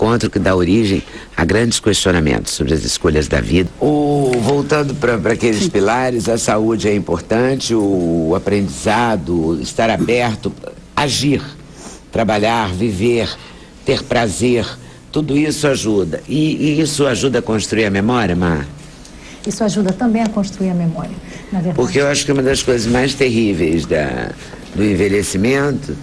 encontro que dá origem a grandes questionamentos sobre as escolhas da vida. Voltando para aqueles pilares, a saúde é importante, o aprendizado, estar aberto, agir, trabalhar, viver, ter prazer, tudo isso ajuda. E isso ajuda a construir a memória, Mar? Isso ajuda também a construir a memória, na verdade. Porque eu acho que uma das coisas mais terríveis do envelhecimento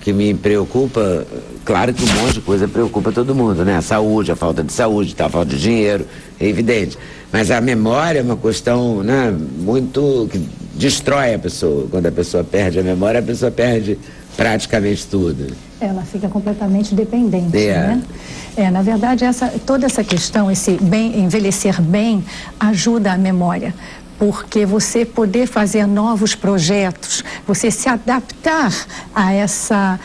que me preocupa, claro que um monte de coisa preocupa todo mundo, né? A saúde, a falta de saúde, a falta de dinheiro, é evidente. Mas a memória é uma questão, né, muito que destrói a pessoa. Quando a pessoa perde a memória, a pessoa perde praticamente tudo. Ela fica completamente dependente, né? Na verdade, toda essa questão, esse envelhecer bem, ajuda a memória. Porque você poder fazer novos projetos, você se adaptar a essa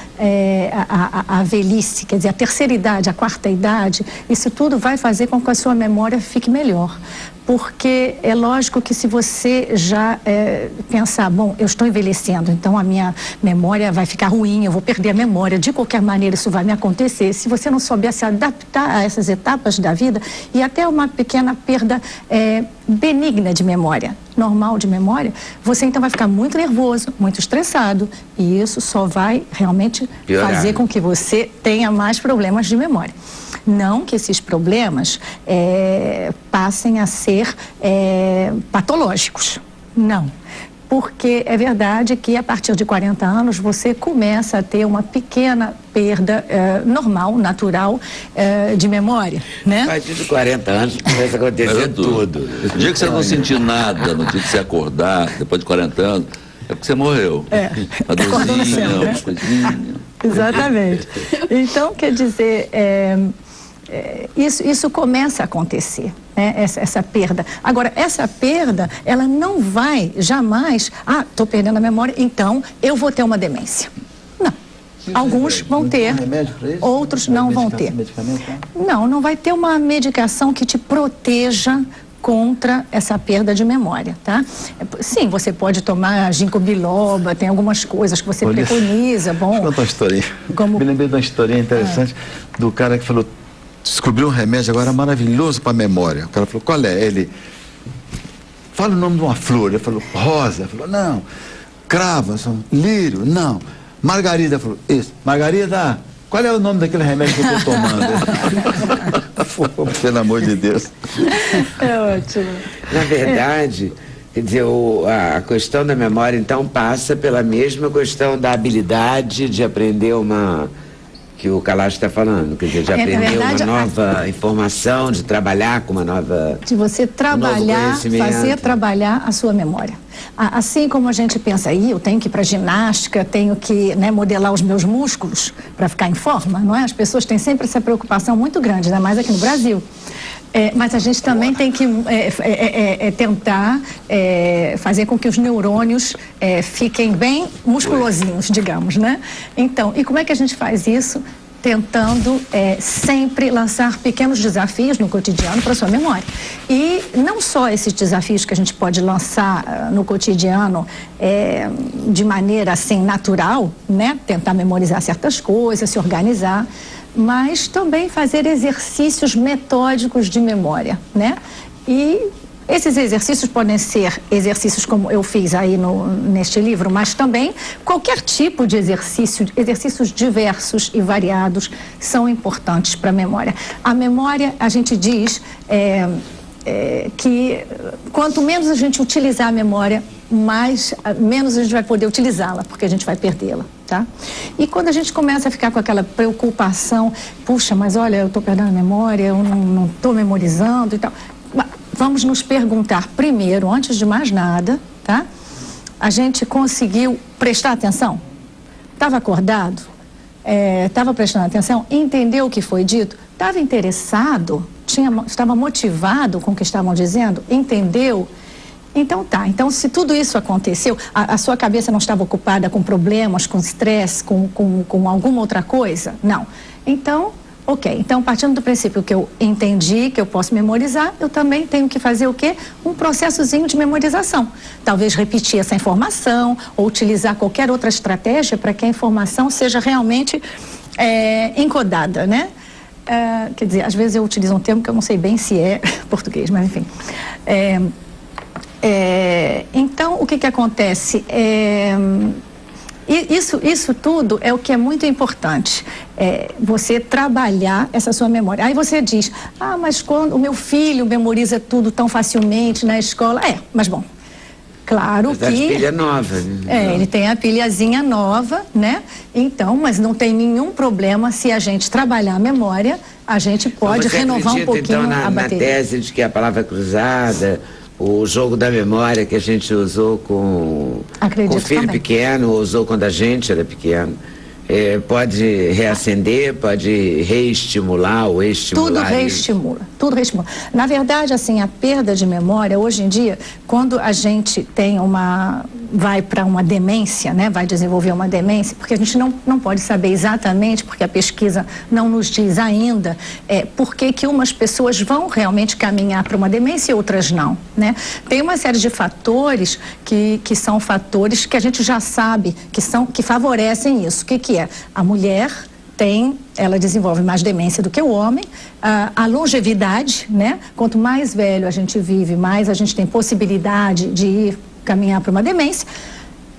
a velhice, quer dizer, a terceira idade, a quarta idade, isso tudo vai fazer com que a sua memória fique melhor. Porque é lógico que se você já pensar, bom, eu estou envelhecendo, então a minha memória vai ficar ruim, eu vou perder a memória, de qualquer maneira isso vai me acontecer. Se você não souber se adaptar a essas etapas da vida e até uma pequena perda benigna de memória, normal de memória, você então vai ficar muito nervoso, muito estressado, e isso só vai realmente fazer com que você tenha mais problemas de memória. Não que esses problemas passem a ser patológicos, não. Porque é verdade que a partir de 40 anos você começa a ter uma pequena perda normal, natural, de memória, né? A partir de 40 anos começa a acontecer tudo. No dia que você não sentir nada, no dia que você acordar, depois de 40 anos, é porque você morreu. Uma dorzinha, uma coisinha. Exatamente. Então, quer dizer, isso começa a acontecer, né? Essa perda. Agora, essa perda, ela não vai jamais, estou perdendo a memória, então eu vou ter uma demência. Não. Alguns vão ter, outros não vão ter. Não vai ter uma medicação que te proteja contra essa perda de memória, tá? Sim, você pode tomar ginkgo biloba, tem algumas coisas que você preconiza, bom... Deixa eu contar uma historinha. Me lembrei de uma historinha interessante do cara que falou, descobriu um remédio agora maravilhoso para a memória. O cara falou, qual é? Ele, fala o nome de uma flor. Ele falou, rosa. Ele falou, não. Cravo, lírio, não. Margarida. Falou, isso. Margarida, qual é o nome daquele remédio que eu estou tomando? Pelo amor de Deus. É ótimo. Na verdade, quer dizer, a questão da memória, então, passa pela mesma questão da habilidade de aprender que o Kalash está falando, quer dizer, de aprender uma nova informação, de trabalhar com uma nova... De você trabalhar, fazer trabalhar a sua memória. Assim como a gente pensa, eu tenho que ir para ginástica, tenho que modelar os meus músculos para ficar em forma, não é? As pessoas têm sempre essa preocupação muito grande, ainda mais aqui no Brasil. Mas a gente também tem que tentar fazer com que os neurônios fiquem bem musculosinhos, digamos, né? Então, e como é que a gente faz isso? Tentando sempre lançar pequenos desafios no cotidiano para a sua memória. E não só esses desafios que a gente pode lançar no cotidiano de maneira assim natural, né? Tentar memorizar certas coisas, se organizar, mas também fazer exercícios metódicos de memória, né? E esses exercícios podem ser exercícios como eu fiz aí neste livro, mas também qualquer tipo de exercício, exercícios diversos e variados são importantes para a memória. A memória, a gente diz que quanto menos a gente utilizar a memória, menos a gente vai poder utilizá-la, porque a gente vai perdê-la, tá? E quando a gente começa a ficar com aquela preocupação, puxa, mas olha, eu estou perdendo a memória, eu não estou memorizando e tal... Vamos nos perguntar primeiro, antes de mais nada, tá? A gente conseguiu prestar atenção? Estava acordado? Estava prestando atenção? Entendeu o que foi dito? Estava interessado? Estava motivado com o que estavam dizendo? Entendeu? Então tá, então se tudo isso aconteceu, a sua cabeça não estava ocupada com problemas, com estresse, com alguma outra coisa? Não. Então... Ok, então partindo do princípio que eu entendi, que eu posso memorizar, eu também tenho que fazer o quê? Um processozinho de memorização. Talvez repetir essa informação ou utilizar qualquer outra estratégia para que a informação seja realmente encodada, né? Quer dizer, às vezes eu utilizo um termo que eu não sei bem se é português, mas enfim. Então, o que acontece? Isso tudo é o que é muito importante, você trabalhar essa sua memória. Aí você diz, mas quando o meu filho memoriza tudo tão facilmente na escola, mas bom, claro que... Mas a pilha nova, né? Ele tem a pilhazinha nova, né? Então, mas não tem nenhum problema se a gente trabalhar a memória, a gente pode renovar um pouquinho então, a bateria. na tese de que a palavra cruzada, o jogo da memória que a gente usou com o filho também. Pequeno, usou quando a gente era pequeno, pode reacender, pode reestimular ou estimular. Tudo reestimula, tudo reestimula. Na verdade, assim, a perda de memória, hoje em dia, quando a gente tem vai para uma demência, né, vai desenvolver uma demência, porque a gente não pode saber exatamente, porque a pesquisa não nos diz ainda, por que umas pessoas vão realmente caminhar para uma demência e outras não, né? Tem uma série de fatores que são fatores que a gente já sabe que favorecem isso. O que é? A mulher ela desenvolve mais demência do que o homem, a longevidade, né? Quanto mais velho a gente vive, mais a gente tem possibilidade de caminhar para uma demência.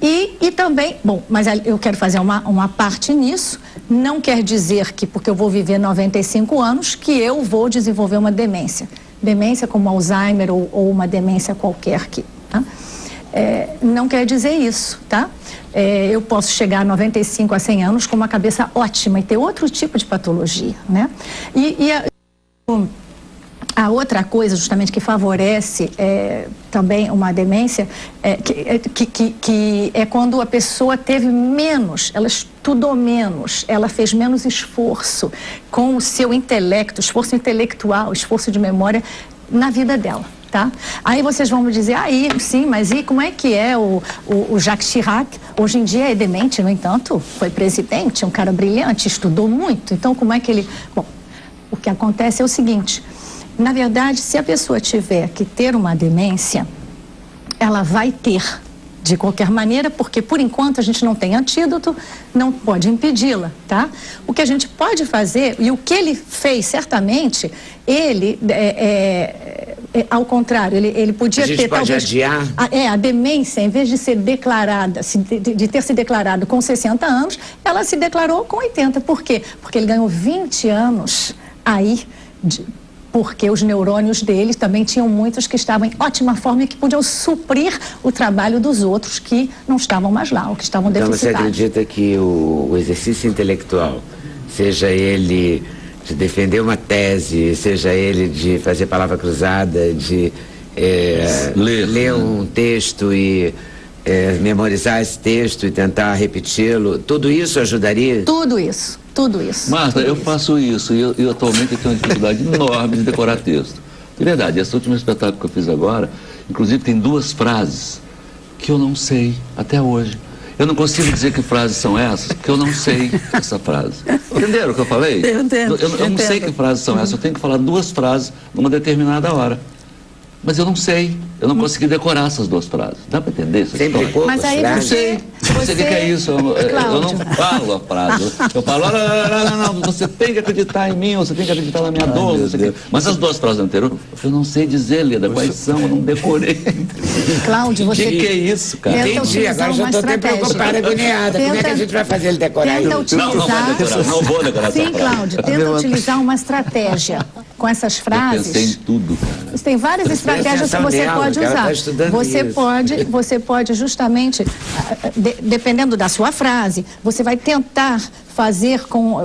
E também, bom, mas eu quero fazer uma parte nisso, não quer dizer que porque eu vou viver 95 anos que eu vou desenvolver uma demência. Demência como Alzheimer ou uma demência qualquer que, tá? Não quer dizer isso, tá? Eu posso chegar a 95 a 100 anos com uma cabeça ótima e ter outro tipo de patologia, né? A outra coisa, justamente, que favorece também uma demência, que é quando a pessoa teve menos, ela estudou menos, ela fez menos esforço com o seu intelecto, esforço intelectual, esforço de memória na vida dela. Tá? Aí vocês vão me dizer, sim, mas e como é que é o Jacques Chirac? Hoje em dia é demente, no entanto, foi presidente, um cara brilhante, estudou muito, então como é que ele... Bom, o que acontece é o seguinte, na verdade, se a pessoa tiver que ter uma demência, ela vai ter, de qualquer maneira, porque por enquanto a gente não tem antídoto, não pode impedi-la, tá? O que a gente pode fazer, e o que ele fez, certamente, ele... ao contrário, ele podia ter... A gente pode adiar? A demência, em vez de ser declarada, de ter se declarado com 60 anos, ela se declarou com 80. Por quê? Porque ele ganhou 20 anos aí, porque os neurônios dele também tinham muitos que estavam em ótima forma e que podiam suprir o trabalho dos outros que não estavam mais lá, ou que estavam deficitários. Então você acredita que o exercício intelectual, seja ele de defender uma tese, seja ele de fazer palavra cruzada, de ler um texto e memorizar esse texto e tentar repeti-lo, tudo isso ajudaria? Tudo isso. Marta, eu faço isso e eu atualmente tenho uma dificuldade enorme de decorar texto. De verdade, esse último espetáculo que eu fiz agora, inclusive tem 2 frases que eu não sei até hoje. Eu não consigo dizer que frases são essas, porque eu não sei essa frase. Entenderam o que eu falei? Eu entendo. Eu não sei que frases são essas, eu tenho que falar 2 frases numa determinada hora. Mas eu não sei, eu não consegui decorar essas 2 frases. Dá para entender essa Sempre história? Mas aí não sei. Não sei o que é isso, eu não falo a frase. Eu falo, não, você tem que acreditar em mim, você tem que acreditar na minha dor. Mas as 2 frases anteriores, eu não sei dizer, Leda, quais são, eu não decorei. Cláudio, você... O que é isso, cara? Entendi, agora já estou até preocupada, agoniada. Como é que a gente vai fazer ele decorar isso? Não vai decorar, não vou decorar essa frase. Sim, Cláudio, tenta utilizar uma estratégia com essas frases. Eu pensei em tudo. Tem várias estratégias que você pode usar. Você pode justamente, dependendo da sua frase, você vai tentar fazer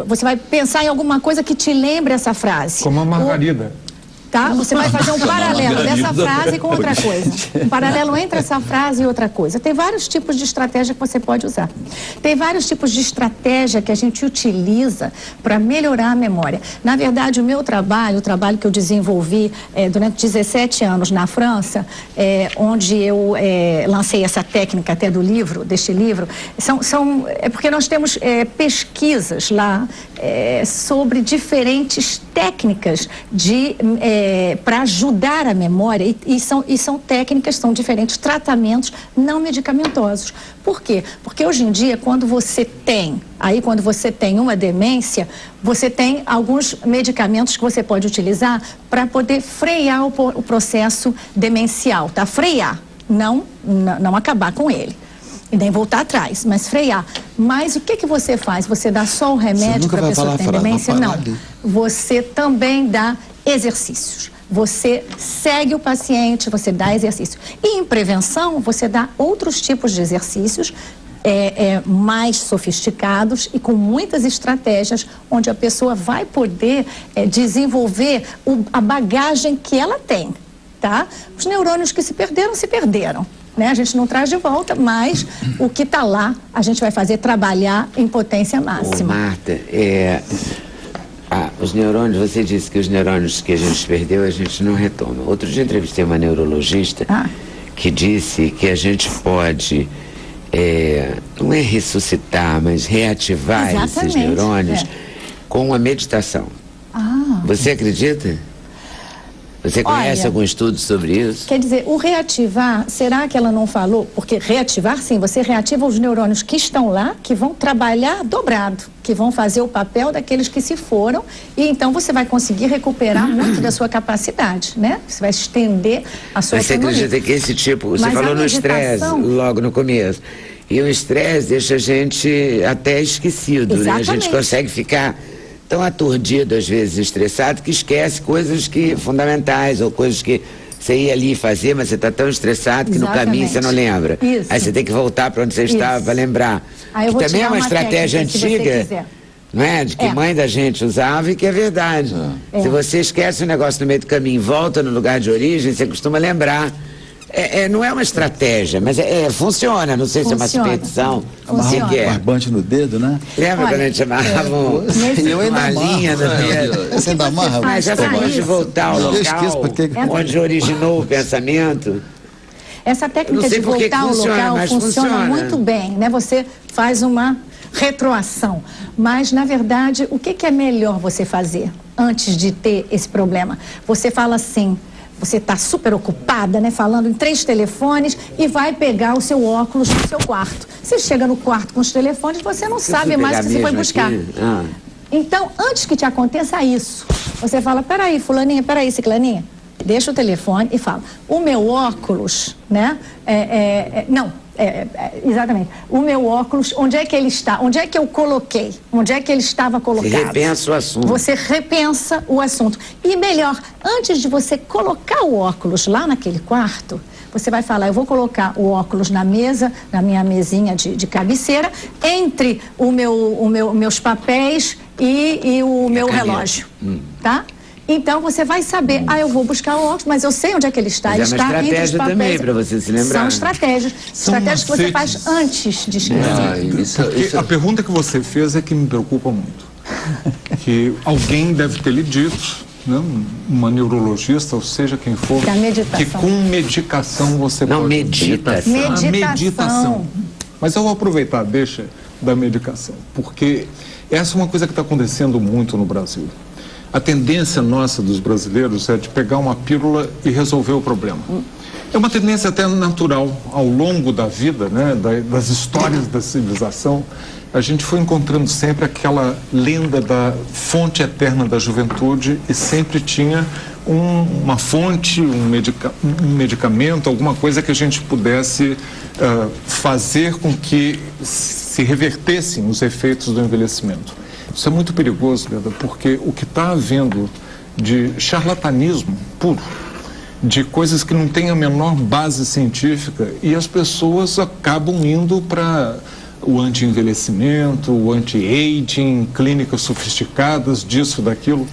você vai pensar em alguma coisa que te lembre essa frase. Como a Margarida. Tá? Você vai fazer um paralelo dessa frase com outra coisa. Um paralelo entre essa frase e outra coisa. Tem vários tipos de estratégia que você pode usar. Tem vários tipos de estratégia que a gente utiliza para melhorar a memória. Na verdade, o meu trabalho, o trabalho que eu desenvolvi durante 17 anos na França, onde eu lancei essa técnica até deste livro, é porque nós temos pesquisas lá sobre diferentes técnicas para ajudar a memória e são técnicas, são diferentes tratamentos não medicamentosos. Por quê? Porque hoje em dia, quando você tem uma demência, você tem alguns medicamentos que você pode utilizar para poder frear o processo demencial, tá? Frear, não acabar com ele. E nem voltar atrás, mas frear. Mas o que você faz? Você dá só o remédio para a pessoa que tem demência? Não. Você também dá exercícios. Você segue o paciente, você dá exercício. E em prevenção, você dá outros tipos de exercícios mais sofisticados e com muitas estratégias, onde a pessoa vai poder desenvolver a bagagem que ela tem, tá? Os neurônios que se perderam. Né? A gente não traz de volta, mas o que está lá, a gente vai fazer trabalhar em potência máxima. Marta, os neurônios, você disse que os neurônios que a gente perdeu, a gente não retoma. Outro dia entrevistei uma neurologista que disse que a gente pode, não é ressuscitar, mas reativar esses neurônios com a meditação. Você acredita? Você conhece algum estudo sobre isso? Quer dizer, o reativar, será que ela não falou? Porque reativar, sim, você reativa os neurônios que estão lá, que vão trabalhar dobrado, que vão fazer o papel daqueles que se foram, e então você vai conseguir recuperar muito da sua capacidade, né? Você vai estender a sua autonomia. Você acredita que esse tipo, você falou no estresse, logo no começo, e o estresse deixa a gente até esquecido, né? A gente consegue ficar tão aturdido, às vezes estressado, que esquece coisas fundamentais, ou coisas que você ia ali fazer, mas você está tão estressado que no caminho você não lembra. Aí você tem que voltar para onde você estava para lembrar. Que também é uma estratégia antiga, não é? De que mãe da gente usava e que é verdade. Se você esquece um negócio no meio do caminho e volta no lugar de origem, você costuma lembrar. Não é uma estratégia, mas funciona. Não sei se é uma superstição. Amarrar um barbante no dedo, né? Lembra quando a gente amarrava uma linha no dedo? Você ainda amarra? Mas essa coisa de voltar ao local onde originou o pensamento. Essa técnica de voltar ao local funciona muito bem, né? Você faz uma retroação. Mas, na verdade, o que é melhor você fazer antes de ter esse problema? Você fala assim... Você está super ocupada, né? Falando em 3 telefones e vai pegar o seu óculos no seu quarto. Você chega no quarto com os telefones, você não sabe mais o que você foi buscar. Então, antes que te aconteça isso, você fala, peraí, fulaninha, peraí, ciclaninha, deixa o telefone e fala, o meu óculos, né? Exatamente. O meu óculos, onde é que ele está? Onde é que eu coloquei? Onde é que ele estava colocado? Você repensa o assunto. Você repensa o assunto. E melhor, antes de você colocar o óculos lá naquele quarto, você vai falar, eu vou colocar o óculos na mesa, na minha mesinha de cabeceira, entre meus papéis e o meu relógio, tá? Então você vai saber, eu vou buscar o óculos, mas eu sei onde é que ele está. Ele está entre os papéis. Também, para você se lembrar. São estratégias. Estratégias que você faz antes de esquecer. A pergunta que você fez é que me preocupa muito. Que alguém deve ter lhe dito, né, uma neurologista, ou seja, quem for, que com medicação você pode... Meditação. Mas eu vou aproveitar, deixa, da medicação, porque essa é uma coisa que está acontecendo muito no Brasil. A tendência nossa dos brasileiros é de pegar uma pílula e resolver o problema. É uma tendência até natural. Ao longo da vida, né, das histórias da civilização, a gente foi encontrando sempre aquela lenda da fonte eterna da juventude e sempre tinha uma fonte, um medicamento, alguma coisa que a gente pudesse fazer com que se revertessem os efeitos do envelhecimento. Isso é muito perigoso, Leda, porque o que está havendo de charlatanismo puro, de coisas que não têm a menor base científica, e as pessoas acabam indo para o anti-envelhecimento, o anti-aging, clínicas sofisticadas, disso, daquilo.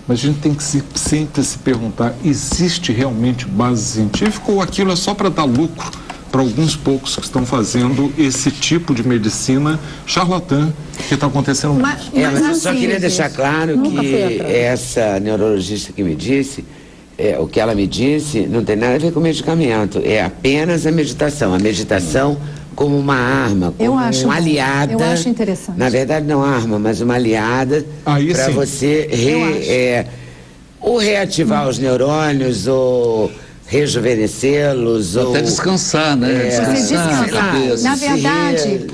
Mas a gente tem que sempre se perguntar, existe realmente base científica ou aquilo é só para dar lucro para alguns poucos que estão fazendo esse tipo de medicina charlatã que está acontecendo muito? Mas eu só queria deixar claro que essa neurologista que me disse, o que ela me disse não tem nada a ver com medicamento, é apenas a meditação. A meditação como uma arma, como uma aliada. Eu acho interessante. Na verdade, não arma, mas uma aliada para você ou reativar os neurônios, ou rejuvenescê-los, ou até descansar, né? Descansar a cabeça. Na verdade,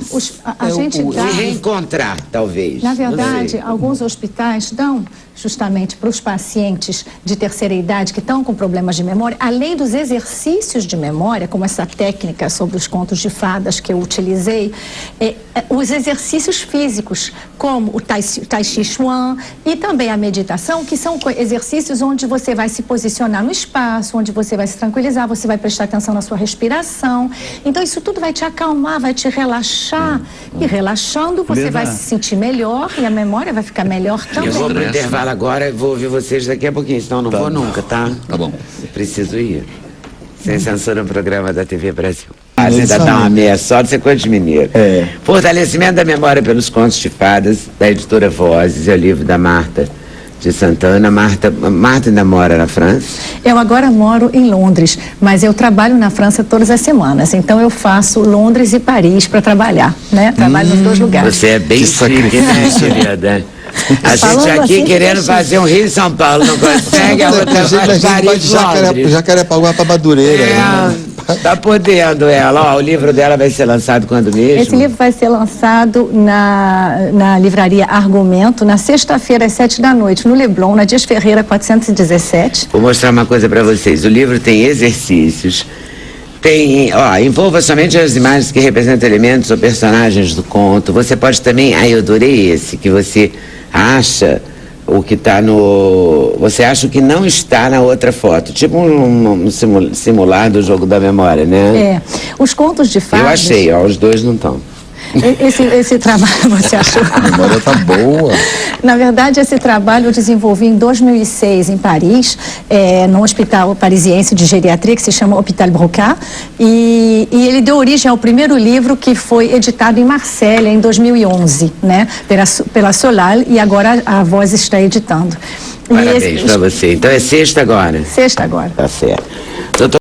a gente dá... Se reencontrar, talvez. Na verdade, alguns hospitais dão justamente para os pacientes de terceira idade que estão com problemas de memória, além dos exercícios de memória, como essa técnica sobre os contos de fadas que eu utilizei, os exercícios físicos, como o Tai Chi Chuan e também a meditação, que são exercícios onde você vai se posicionar no espaço, onde você vai se tranquilizar, você vai prestar atenção na sua respiração. Então, isso tudo vai te acalmar, vai te relaxar. E relaxando, você vai se sentir melhor e a memória vai ficar melhor também. Eu vou pro intervalo agora, vou ouvir vocês daqui a pouquinho, senão não vou nunca, tá? Tá bom. Preciso ir. Sem censura no programa da TV Brasil. Ainda dá uma meia só de ser coisa de mineiro. Fortalecimento da memória pelos contos de fadas, da editora Vozes, é o livro da Marta de Santana. Marta ainda mora na França? Eu agora moro em Londres, mas eu trabalho na França todas as semanas. Então eu faço Londres e Paris para trabalhar, né? Trabalho nos dois lugares. Você é bem chique, né, querida? A gente aqui assim, querendo fazer um Rio e São Paulo, não consegue, a outra faz Paris, Londres. Jacarepaguá para Madureira. Tá podendo ela. Ó, o livro dela vai ser lançado quando mesmo? Esse livro vai ser lançado na livraria Argumento, na sexta-feira, às 19h, no Leblon, na Dias Ferreira, 417. Vou mostrar uma coisa para vocês. O livro tem exercícios, envolva somente as imagens que representam elementos ou personagens do conto. Você pode também, eu adorei esse, que você acha o que está no... Você acha o que não está na outra foto. Tipo um simulado do jogo da memória, né? Os contos de fadas... Eu achei, os dois não estão. Esse trabalho, você achou? A memória tá boa. Na verdade, esse trabalho eu desenvolvi em 2006 em Paris, num hospital parisiense de geriatria que se chama Hôpital Brocard, e ele deu origem ao primeiro livro que foi editado em Marselha em 2011, né, pela Solal, e agora a Voz está editando. Parabéns para você. Então é sexta agora? Sexta agora. Tá certo.